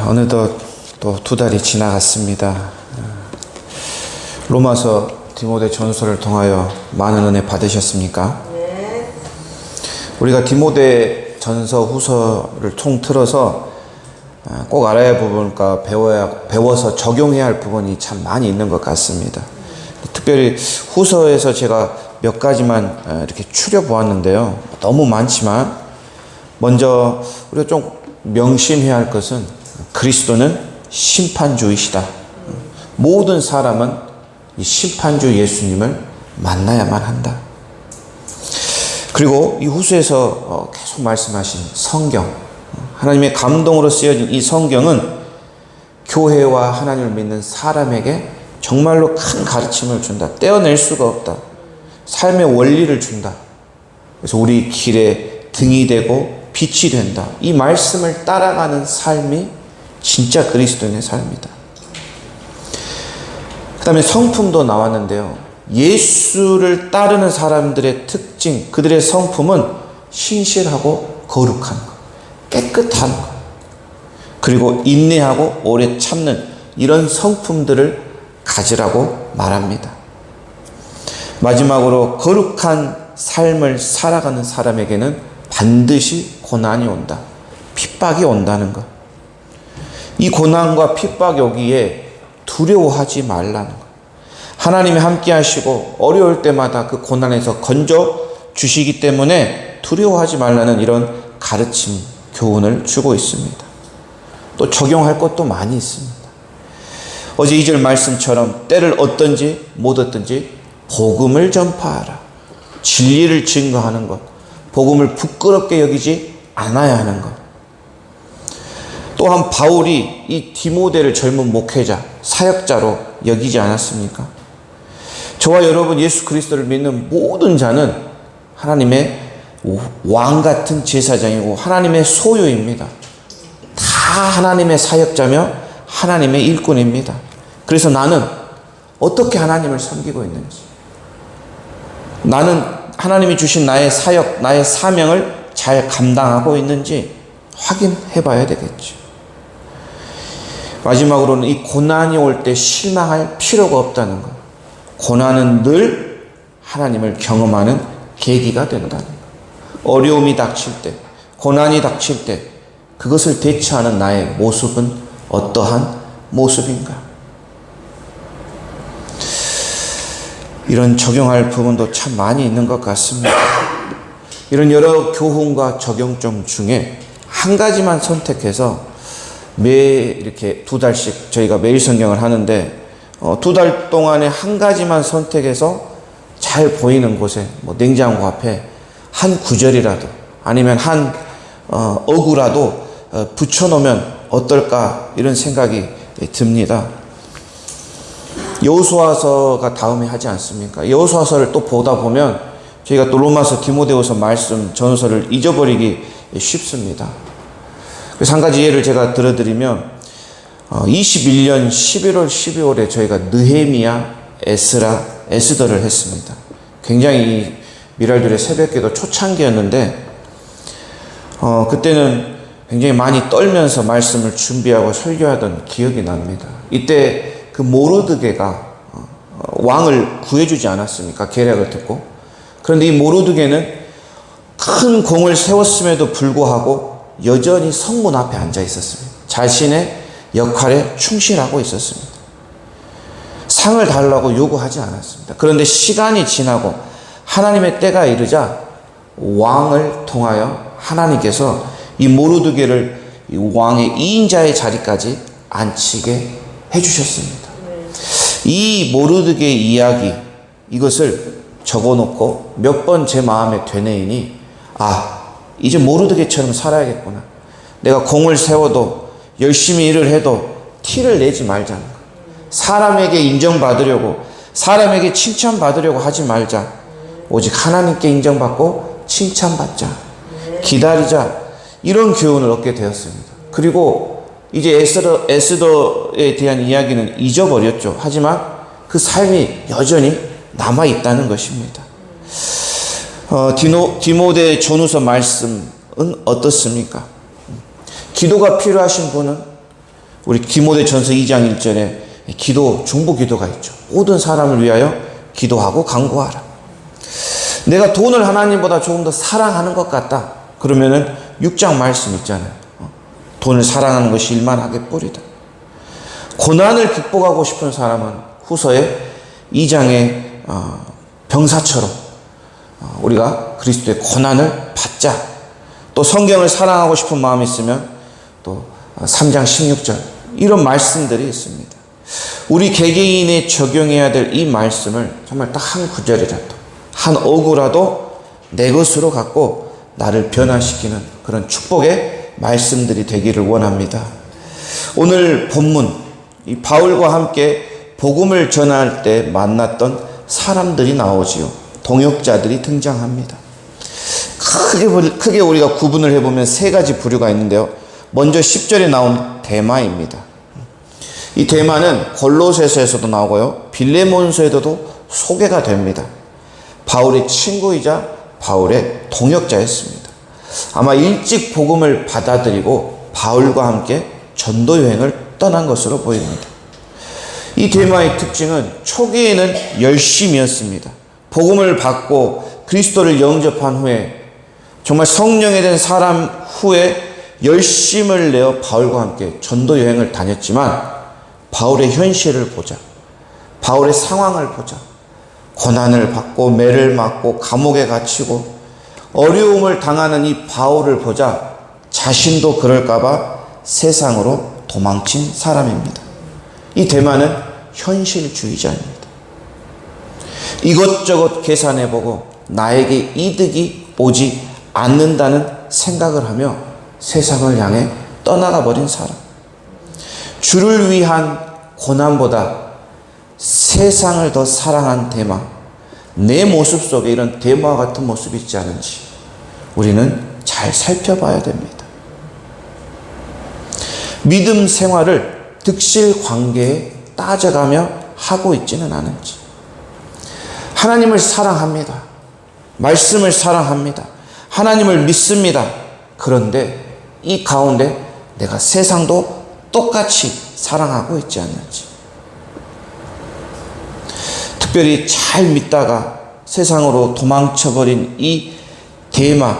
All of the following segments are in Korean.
어느덧 또 2달이 지나갔습니다. 로마서 디모데 전서를 통하여 많은 은혜 받으셨습니까? 네. 우리가 디모데 전서 후서를 통틀어서 꼭 알아야 할 부분과 배워서 적용해야 할 부분이 참 많이 있는 것 같습니다. 특별히 후서에서 제가 몇 가지만 이렇게 추려보았는데요. 너무 많지만 먼저 우리가 좀 명심해야 할 것은 그리스도는 심판주이시다. 모든 사람은 이 심판주 예수님을 만나야만 한다. 그리고 이 후서에서 계속 말씀하신 성경, 하나님의 감동으로 쓰여진 이 성경은 교회와 하나님을 믿는 사람에게 정말로 큰 가르침을 준다. 떼어낼 수가 없다. 삶의 원리를 준다. 그래서 우리 길에 등이 되고 빛이 된다. 이 말씀을 따라가는 삶이 진짜 그리스도인의 삶이다. 그 다음에 성품도 나왔는데요. 예수를 따르는 사람들의 특징, 그들의 성품은 신실하고 거룩한 것, 깨끗한 것, 그리고 인내하고 오래 참는 이런 성품들을 가지라고 말합니다. 마지막으로 거룩한 삶을 살아가는 사람에게는 반드시 고난이 온다. 핍박이 온다는 것. 이 고난과 핍박이 오기에 두려워하지 말라는 것. 하나님이 함께 하시고 어려울 때마다 그 고난에서 건져 주시기 때문에 두려워하지 말라는 이런 가르침, 교훈을 주고 있습니다. 또 적용할 것도 많이 있습니다. 어제 2절 말씀처럼 때를 얻든지 못 얻든지 복음을 전파하라. 진리를 증거하는 것. 복음을 부끄럽게 여기지 않아야 하는 것. 또한 바울이 이 디모데를 젊은 목회자, 사역자로 여기지 않았습니까? 저와 여러분 예수 그리스도를 믿는 모든 자는 하나님의 왕 같은 제사장이고 하나님의 소유입니다. 다 하나님의 사역자며 하나님의 일꾼입니다. 그래서 나는 어떻게 하나님을 섬기고 있는지, 나는 하나님이 주신 나의 사역, 나의 사명을 잘 감당하고 있는지 확인해 봐야 되겠죠. 마지막으로는 이 고난이 올 때 실망할 필요가 없다는 것. 고난은 늘 하나님을 경험하는 계기가 된다는 것. 어려움이 닥칠 때, 고난이 닥칠 때 그것을 대처하는 나의 모습은 어떠한 모습인가? 이런 적용할 부분도 참 많이 있는 것 같습니다. 이런 여러 교훈과 적용점 중에 한 가지만 선택해서 이렇게 2달씩 저희가 매일 성경을 하는데 2달 동안에 한 가지만 선택해서 잘 보이는 곳에 냉장고 앞에 한 구절이라도 아니면 한 어구라도 붙여놓으면 어떨까 이런 생각이 듭니다. 여호수아서가 다음에 하지 않습니까? 여호수아서를 또 보다 보면 저희가 또 로마서 디모데후서 말씀 전서를 잊어버리기 쉽습니다. 그래서 한 가지 예를 제가 들어드리면 21년 11월 12월에 저희가 느헤미야, 에스라, 에스더를 했습니다. 굉장히 미랄들의 새벽기도 초창기였는데 그때는 굉장히 많이 떨면서 말씀을 준비하고 설교하던 기억이 납니다. 이때 그 모르드게가 왕을 구해주지 않았습니까? 계략을 듣고. 그런데 이 모르드게는 큰 공을 세웠음에도 불구하고 여전히 성문 앞에 앉아 있었습니다. 자신의 역할에 충실하고 있었습니다. 상을 달라고 요구하지 않았습니다. 그런데 시간이 지나고 하나님의 때가 이르자 왕을 통하여 하나님께서 이 모르드게를 왕의 2인자의 자리까지 앉히게 해주셨습니다. 이 모르드게의 이야기, 이것을 적어놓고 몇 번 제 마음에 되뇌이니 이제 모르드게처럼 살아야겠구나. 내가 공을 세워도 열심히 일을 해도 티를 내지 말자. 사람에게 인정받으려고, 사람에게 칭찬받으려고 하지 말자. 오직 하나님께 인정받고 칭찬받자. 기다리자. 이런 교훈을 얻게 되었습니다. 그리고 이제 에스더에 대한 이야기는 잊어버렸죠. 하지만 그 삶이 여전히 남아있다는 것입니다. 디모데 전후서 말씀은 어떻습니까? 기도가 필요하신 분은 우리 디모데전서 2장 1절에 기도, 중보 기도가 있죠. 모든 사람을 위하여 기도하고 간구하라. 내가 돈을 하나님보다 조금 더 사랑하는 것 같다. 그러면은 6장 말씀 있잖아요. 돈을 사랑하는 것이 일만하게 뿌리다. 고난을 극복하고 싶은 사람은 후서에 2장의 병사처럼 우리가 그리스도의 고난을 받자. 또 성경을 사랑하고 싶은 마음이 있으면 또 3장 16절 이런 말씀들이 있습니다. 우리 개개인에 적용해야 될 이 말씀을 정말 딱 한 구절이라도 한 어구라도 내 것으로 갖고 나를 변화시키는 그런 축복의 말씀들이 되기를 원합니다. 오늘 본문 이 바울과 함께 복음을 전할 때 만났던 사람들이 나오지요. 동역자들이 등장합니다. 크게 우리가 구분을 해보면 세 가지 부류가 있는데요. 먼저 10절에 나온 데마입니다. 이 데마는 골로새서에서도 나오고요. 빌레몬서에도 소개가 됩니다. 바울의 친구이자 바울의 동역자였습니다. 아마 일찍 복음을 받아들이고 바울과 함께 전도 여행을 떠난 것으로 보입니다. 이 데마의 특징은 초기에는 열심이었습니다. 복음을 받고 그리스도를 영접한 후에 정말 성령에 된 사람 후에 열심을 내어 바울과 함께 전도 여행을 다녔지만 바울의 현실을 보자. 바울의 상황을 보자. 고난을 받고 매를 맞고 감옥에 갇히고 어려움을 당하는 이 바울을 보자 자신도 그럴까봐 세상으로 도망친 사람입니다. 이 데마는 현실주의자입니다. 이것저것 계산해보고 나에게 이득이 오지 않는다는 생각을 하며 세상을 향해 떠나가 버린 사람. 주를 위한 고난보다 세상을 더 사랑한 데마. 내 모습 속에 이런 데마와 같은 모습이 있지 않은지 우리는 잘 살펴봐야 됩니다. 믿음 생활을 득실 관계에 따져가며 하고 있지는 않은지. 하나님을 사랑합니다. 말씀을 사랑합니다. 하나님을 믿습니다. 그런데 이 가운데 내가 세상도 똑같이 사랑하고 있지 않는지. 특별히 잘 믿다가 세상으로 도망쳐버린 이 데마,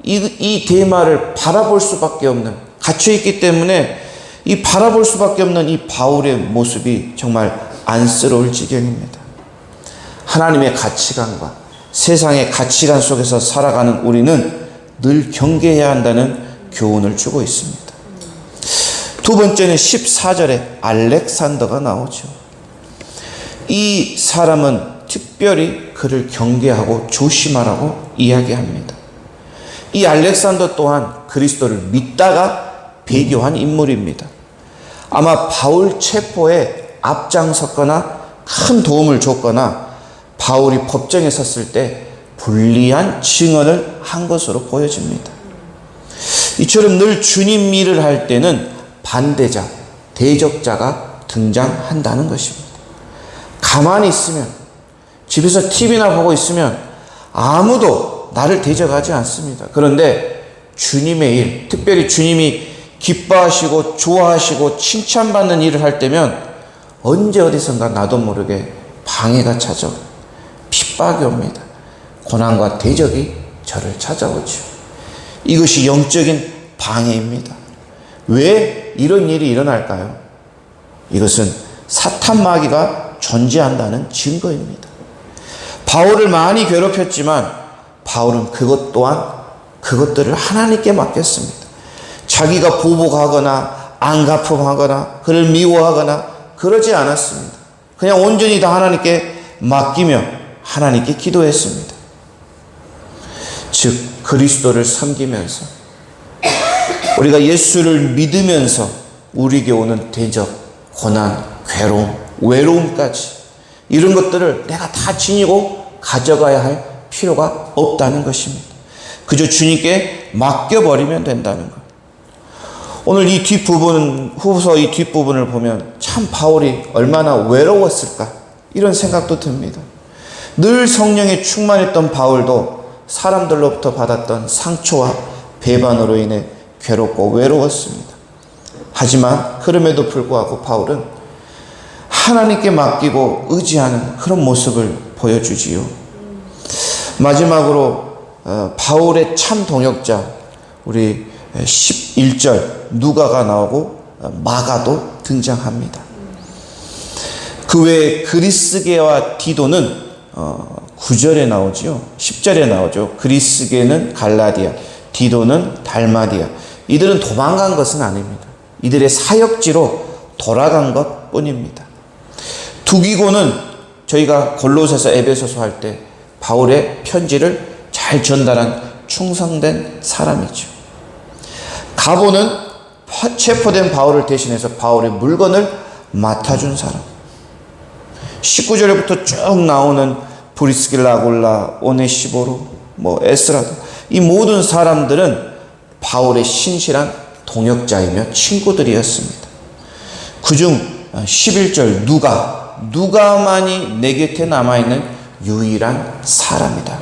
이 데마를 바라볼 수밖에 없는, 갇혀있기 때문에 이 바라볼 수밖에 없는 이 바울의 모습이 정말 안쓰러울 지경입니다. 하나님의 가치관과 세상의 가치관 속에서 살아가는 우리는 늘 경계해야 한다는 교훈을 주고 있습니다. 두 번째는 14절에 알렉산더가 나오죠. 이 사람은 특별히 그를 경계하고 조심하라고 이야기합니다. 이 알렉산더 또한 그리스도를 믿다가 배교한 인물입니다. 아마 바울 체포에 앞장섰거나 큰 도움을 줬거나 바울이 법정에 섰을 때 불리한 증언을 한 것으로 보여집니다. 이처럼 늘 주님 일을 할 때는 반대자, 대적자가 등장한다는 것입니다. 가만히 있으면, 집에서 TV나 보고 있으면 아무도 나를 대적하지 않습니다. 그런데 주님의 일, 특별히 주님이 기뻐하시고 좋아하시고 칭찬받는 일을 할 때면 언제 어디선가 나도 모르게 방해가 찾아오고 핍박이 옵니다. 고난과 대적이 저를 찾아오죠. 이것이 영적인 방해입니다. 왜 이런 일이 일어날까요? 이것은 사탄 마귀가 존재한다는 증거입니다. 바울을 많이 괴롭혔지만 바울은 그것 또한 그것들을 하나님께 맡겼습니다. 자기가 보복하거나 안갚음하거나 그를 미워하거나 그러지 않았습니다. 그냥 온전히 다 하나님께 맡기며 하나님께 기도했습니다. 즉 그리스도를 섬기면서 우리가 예수를 믿으면서 우리에게 오는 대적, 고난, 괴로움, 외로움까지 이런 것들을 내가 다 지니고 가져가야 할 필요가 없다는 것입니다. 그저 주님께 맡겨버리면 된다는 것. 오늘 이 뒷부분, 후서 이 뒷부분을 보면 참 바울이 얼마나 외로웠을까 이런 생각도 듭니다. 늘 성령에 충만했던 바울도 사람들로부터 받았던 상처와 배반으로 인해 괴롭고 외로웠습니다. 하지만 그럼에도 불구하고 바울은 하나님께 맡기고 의지하는 그런 모습을 보여주지요. 마지막으로 바울의 참 동역자, 우리 11절 누가가 나오고 마가도 등장합니다. 그 외에 그리스게와 디도는 9절에 나오지요. 10절에 나오죠. 그리스게는 갈라디아, 디도는 달마디아. 이들은 도망간 것은 아닙니다. 이들의 사역지로 돌아간 것 뿐입니다. 두기고는 저희가 골로새서 에베소서 할 때 바울의 편지를 잘 전달한 충성된 사람이죠. 가보는 체포된 바울을 대신해서 바울의 물건을 맡아준 사람. 19절부터 쭉 나오는 브리스길라, 아굴라, 오네시보로, 에스라도, 이 모든 사람들은 바울의 신실한 동역자이며 친구들이었습니다. 그중 11절 누가만이 내 곁에 남아있는 유일한 사람이다.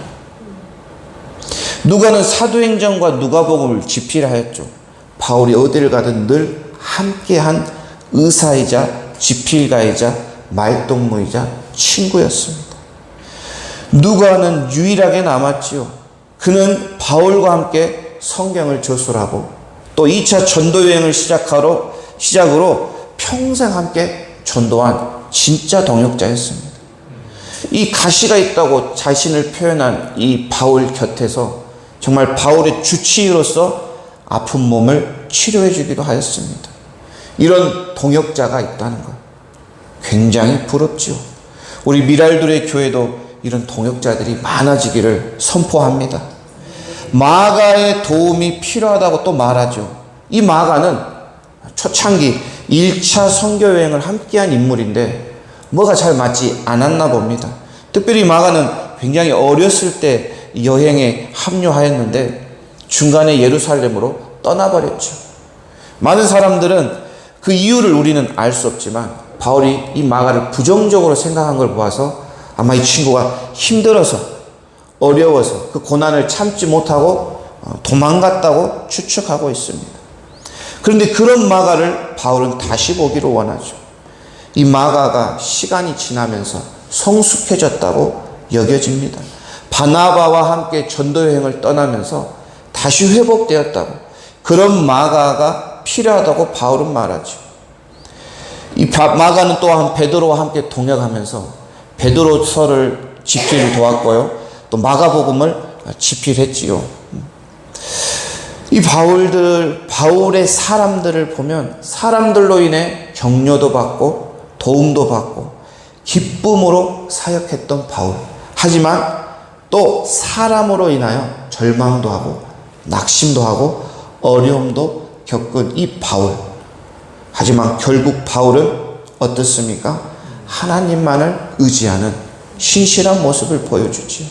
누가는 사도행전과 누가복음을 집필하였죠. 바울이 어디를 가든 늘 함께한 의사이자 집필가이자 말동무이자 친구였습니다. 누가는 유일하게 남았지요. 그는 바울과 함께 성경을 저술하고 또 2차 전도여행을 시작으로 평생 함께 전도한 진짜 동역자였습니다. 이 가시가 있다고 자신을 표현한 이 바울 곁에서 정말 바울의 주치의로서 아픈 몸을 치료해 주기도 하였습니다. 이런 동역자가 있다는 것 굉장히 부럽지요. 우리 미랄들의 교회도 이런 동역자들이 많아지기를 선포합니다. 마가의 도움이 필요하다고 또 말하죠. 이 마가는 초창기 1차 선교여행을 함께한 인물인데 뭐가 잘 맞지 않았나 봅니다. 특별히 마가는 굉장히 어렸을 때 여행에 합류하였는데 중간에 예루살렘으로 떠나버렸죠. 많은 사람들은 그 이유를 우리는 알 수 없지만 바울이 이 마가를 부정적으로 생각한 걸 보아서 아마 이 친구가 힘들어서 어려워서 그 고난을 참지 못하고 도망갔다고 추측하고 있습니다. 그런데 그런 마가를 바울은 다시 보기를 원하죠. 이 마가가 시간이 지나면서 성숙해졌다고 여겨집니다. 바나바와 함께 전도여행을 떠나면서 다시 회복되었다고, 그런 마가가 필요하다고 바울은 말하죠. 이 마가는 또한 베드로와 함께 동역하면서 베드로서를 집필 도왔고요. 또 마가복음을 집필했지요. 이 바울의 사람들을 보면 사람들로 인해 격려도 받고 도움도 받고 기쁨으로 사역했던 바울. 하지만 또 사람으로 인하여 절망도 하고 낙심도 하고 어려움도 겪은 이 바울. 하지만 결국 바울은 어떻습니까? 하나님만을 의지하는 신실한 모습을 보여주지요.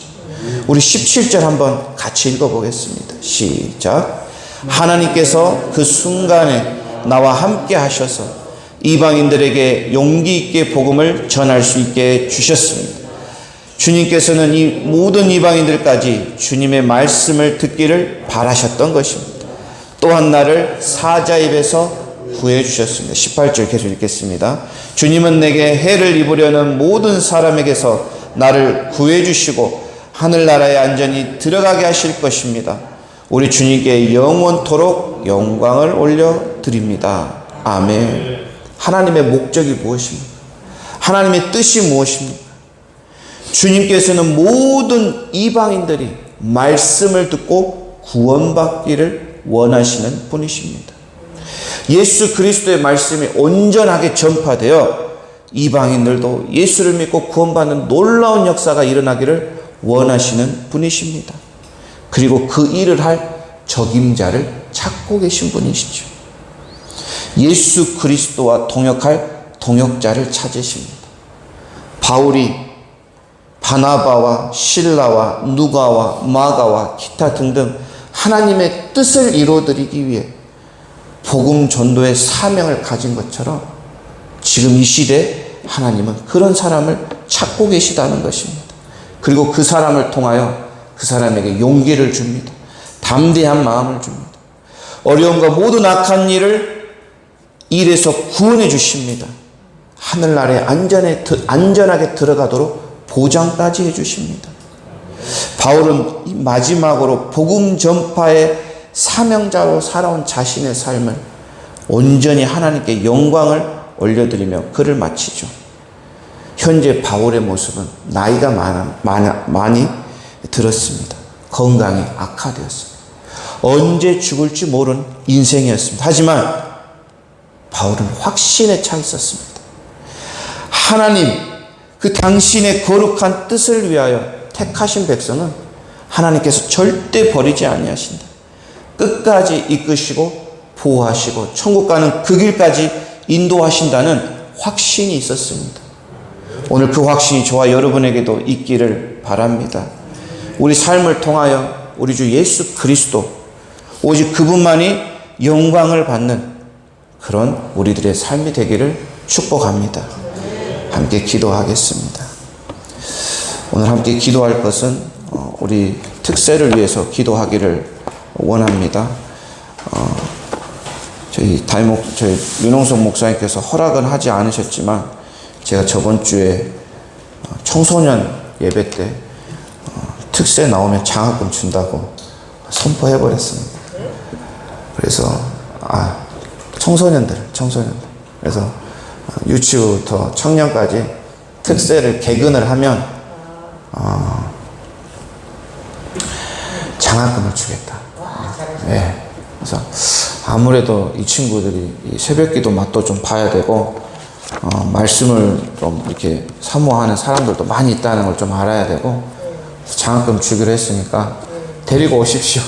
우리 17절 한번 같이 읽어보겠습니다. 시작. 하나님께서 그 순간에 나와 함께 하셔서 이방인들에게 용기 있게 복음을 전할 수 있게 주셨습니다. 주님께서는 이 모든 이방인들까지 주님의 말씀을 듣기를 바라셨던 것입니다. 또한 나를 사자 입에서 구해주셨습니다. 18절 계속 읽겠습니다. 주님은 내게 해를 입으려는 모든 사람에게서 나를 구해주시고 하늘나라에 안전히 들어가게 하실 것입니다. 우리 주님께 영원토록 영광을 올려드립니다. 아멘. 하나님의 목적이 무엇입니까? 하나님의 뜻이 무엇입니까? 주님께서는 모든 이방인들이 말씀을 듣고 구원받기를 원하시는 분이십니다. 예수 그리스도의 말씀이 온전하게 전파되어 이방인들도 예수를 믿고 구원받는 놀라운 역사가 일어나기를 원하시는 분이십니다. 그리고 그 일을 할 적임자를 찾고 계신 분이시죠. 예수 그리스도와 동역할 동역자를 찾으십니다. 바울이 바나바와 실라와 누가와 마가와 기타 등등 하나님의 뜻을 이루어드리기 위해 복음 전도의 사명을 가진 것처럼 지금 이 시대에 하나님은 그런 사람을 찾고 계시다는 것입니다. 그리고 그 사람을 통하여 그 사람에게 용기를 줍니다. 담대한 마음을 줍니다. 어려움과 모든 악한 일을 일에서 구원해 주십니다. 하늘나라에 안전하게 들어가도록 보장까지 해 주십니다. 바울은 마지막으로 복음 전파의 사명자로 살아온 자신의 삶을 온전히 하나님께 영광을 올려드리며 글을 마치죠. 현재 바울의 모습은 나이가 많이 들었습니다. 건강이 악화되었습니다. 언제 죽을지 모르는 인생이었습니다. 하지만 바울은 확신에 차 있었습니다. 하나님, 그 당신의 거룩한 뜻을 위하여 택하신 백성은 하나님께서 절대 버리지 아니하신다. 끝까지 이끄시고 보호하시고 천국 가는 그 길까지 인도하신다는 확신이 있었습니다. 오늘 그 확신이 저와 여러분에게도 있기를 바랍니다. 우리 삶을 통하여 우리 주 예수 그리스도, 오직 그분만이 영광을 받는 그런 우리들의 삶이 되기를 축복합니다. 함께 기도하겠습니다. 오늘 함께 기도할 것은 우리 특세를 위해서 기도하기를 원합니다. 저희 윤홍석 목사님께서 허락은 하지 않으셨지만 제가 저번 주에 청소년 예배 때 특세 나오면 장학금 준다고 선포해 버렸습니다. 그래서 청소년들 그래서 유치부터 청년까지 특세를 개근을 하면 장학금을 주겠다. 네. 그래서 아무래도 이 친구들이 새벽기도 맛도 좀 봐야 되고 말씀을 좀 이렇게 사모하는 사람들도 많이 있다는 걸 좀 알아야 되고 장학금 주기로 했으니까 데리고 오십시오.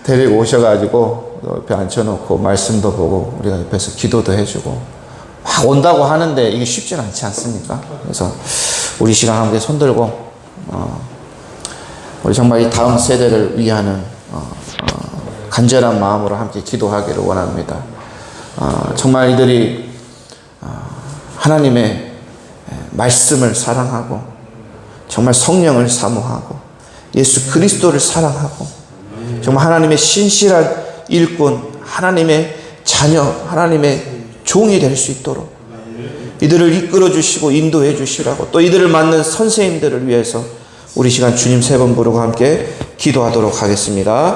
데리고 오셔가지고 옆에 앉혀놓고 말씀도 보고 우리가 옆에서 기도도 해주고 막 온다고 하는데 이게 쉽진 않지 않습니까? 그래서 우리 시간 함께 손들고 우리 정말 이 다음 세대를 위하는 간절한 마음으로 함께 기도하기를 원합니다. 정말 이들이 하나님의 말씀을 사랑하고 정말 성령을 사모하고 예수 그리스도를 사랑하고 정말 하나님의 신실한 일꾼, 하나님의 자녀, 하나님의 종이 될 수 있도록 이들을 이끌어 주시고 인도해 주시라고, 또 이들을 맡는 선생님들을 위해서 우리 시간 주님 3번 부르고 함께 기도하도록 하겠습니다.